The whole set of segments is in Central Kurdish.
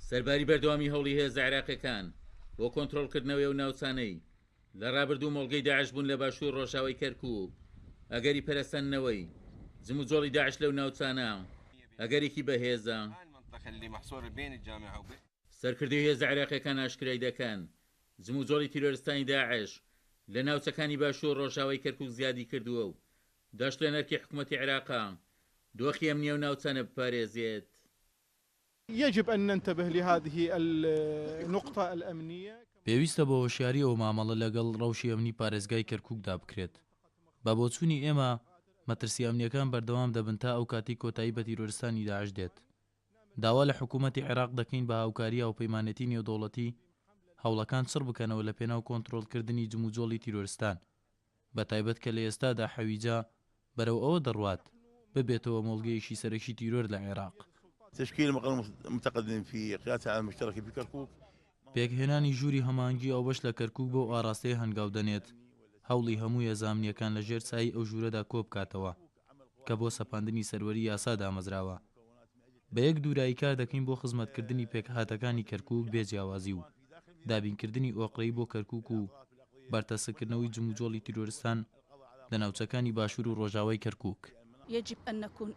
سەرباری بەردەوامی هەوڵی هێزە عێراقیەکان بۆ کۆنتڕۆڵکردنەوەی و ناوچانەی لە ڕابردوو مۆڵگەی داعش بوون لە باشوور ڕۆژاوای کەرکوک ئەگەری پەرەسەندنەوەی جموجۆڵی داعش لەو ناوچانە ئەگەرێکی بەهێزە. سەرکردەی هێزە عێراقیەکان ئاشکرای دەکەن جموجۆڵی تیرۆریستانی داعش لە ناوچەکانی باشوور ڕۆژاوای کەرکوک زیادی کردووە و دەشت لە نەرکی حکوومەتی عێراقا دۆخی ئەمنیە و ناوچانە بپارێزێت. يجب أن ننتبه لهذه النقطة الأمنية. پێویستە بە هۆشیاری ئەو مامەڵە لەگەڵ ڕەوشی ئەمنی پارێزگای کەرکوکدا بکرێت. بە بۆچوونی ئێمە مەترسی ئەمنیەکان بەردەوام دەبن تا ئەو کاتی کۆتایی بە تیرۆریستانی داعش دێت. داوا لە حکوومەتی عێراق دەکەین بە هاوکاری هاوپەیمانەتی نێودەوڵەتی هەوڵەکان چڕ بکەنەوە لە پێناو کۆنتڕۆڵکردنی جموجۆڵی تیرۆریستان، بە تایبەت کە لە ئێستادا حەویجا بەرەو ئەوە دەڕوات ببێتەوە مۆڵگەیەکی سەرەکی تیرۆر لە عێراق. تشكيل مقر متقدم في قيادة العالم المشترك في كركوك. پێکهێنانی ژووری هەمانگی ئەو بەش لە کەرکوک بۆ ئاراستەی هەنگاو دەنێت هەوڵی هەموو هێزانیەکان لە ژێر چای ئەو ژوورەدا کۆ بکاتەوە کە بۆ سەپاندنی سەروەری یاسا دامەزراوە. بە یەک دوورایی کار دەکەین بۆ خزمەتکردنی پێکهاتەکانی کەرکوک بێجیاوازی و دابینکردنی ئۆقرەی بۆ کەرکوک و بەرتەسەکردنەوەی جموجۆڵی تیرۆریستان لە ناوچەکانی باشوور و ڕۆژاوای کەرکوک. يجب أن نكون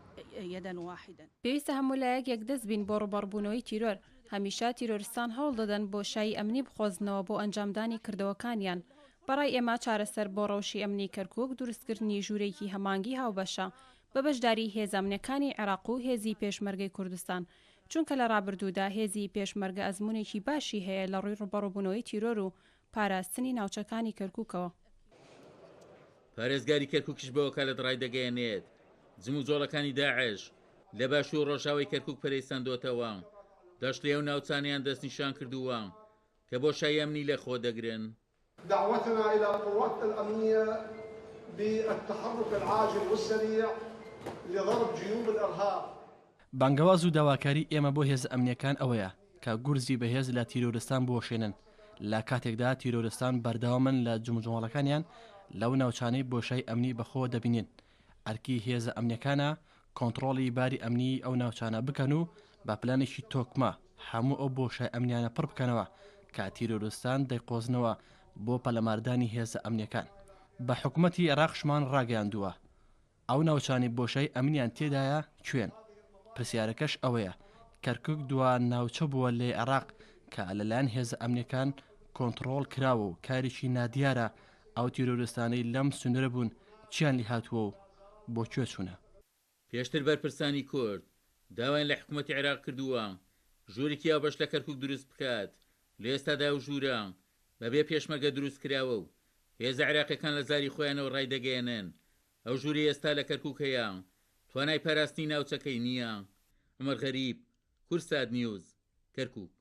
يدا واحدا. پێویستە هەموو لایەک یەکدەست بین بۆ ڕوبەڕبوونەوەی تیرۆر. هەمیشە تیرۆریستان هەوڵ دەدەن بۆ شای ئەمنی بخۆزنەوە بۆ ئەنجامدانی کردەوەکانیان. بەڕای ئێمە چارەسەر بۆ ڕەوشی ئەمنی کەرکوک دروستکردنی ژوورێکی هەمانگی هاوبەشە بە بەشداری هێزامنەکانی عێراق و هێزی پێشمەرگەی کوردستان، چونکە لە ڕابردوودا هێزی پێشمەرگە ئەزمونێکی باشی هەیە لە ڕووی ڕوبەڕبوونەوەی تیرۆر و پاراستنی ناوچەکانی کەرکوکەوە. پارێزگاری کەرکوکیش بەوە کالت ڕای دەگەیەنێت جموجۆڵەکانی داعش لە باشوور ڕۆژاوای کەرکوک پەرەیساندۆتەوە، دەشت لێو ناوچانیان دەستنیشان کردووە کە بۆ شای ئەمنی لە خۆ دەگرن. دعوتنا إلى قواتنا الأمنية بالتحرك العاجل والسريع لضرب جيوب الإرهاب. بانگەواز و داواکاری ئێمە بۆ هێز ئەمنیەکان ئەوەیە کە گورزی بەهێز لە تیرۆریستان بۆشێنن لە کاتێکدا تیرۆریستان بەردەوامن لە جموجۆڵەکانیان لەو ناوچانەی بۆشای ئەمنی بەخۆ دەبینین. ئەرکی هێزە ئەمنیەکانە کۆنتڕۆڵی باری ئەمنی ئەو ناوچانە بکەن و بە پلانێکی تۆکمە هەموو ئەو بۆشای ئەمنیانە پڕ بکەنەوە کە تیرۆریستان دەیقۆزنەوە بۆ پەلەماردانی هێزە ئەمنیەکان. بە حکوومەتی عێراقشمان ڕاگەیاندووە ئەو ناوچانی بۆشای ئەمنیان تێدایە کوێن. پرسیارەکەش ئەوەیە کەرکوک دووان ناوچە بووە لێ عێراق کە لەلایەن هێزە ئەمنیەکان کۆنتڕۆڵ کراوە و کارێکی نادیارە ئەو تیرۆریستانەی لەم سنوورە بوون چیان لی هاتووە و بۆ کوێ چوونە. پێشتر بەرپرسانی کورد داوایان لە حکوومەتی عێراق کردووە ژوورێکی ئاوبەش لە کەرکوک دروست بکات. لە ئێستادا و ژوورە بەبێ پێشمەرگە دروست کراوە و هێزە عێراقیەکان لە زاری خۆیانەوە ڕای دەگەیەنن ئەو ژووری ئێستا لە کەرکوک هەیە توانای پاراستنی ناوچەکەی نییە. عومەر غەریب، کوردسات نیوز، کەرکوک.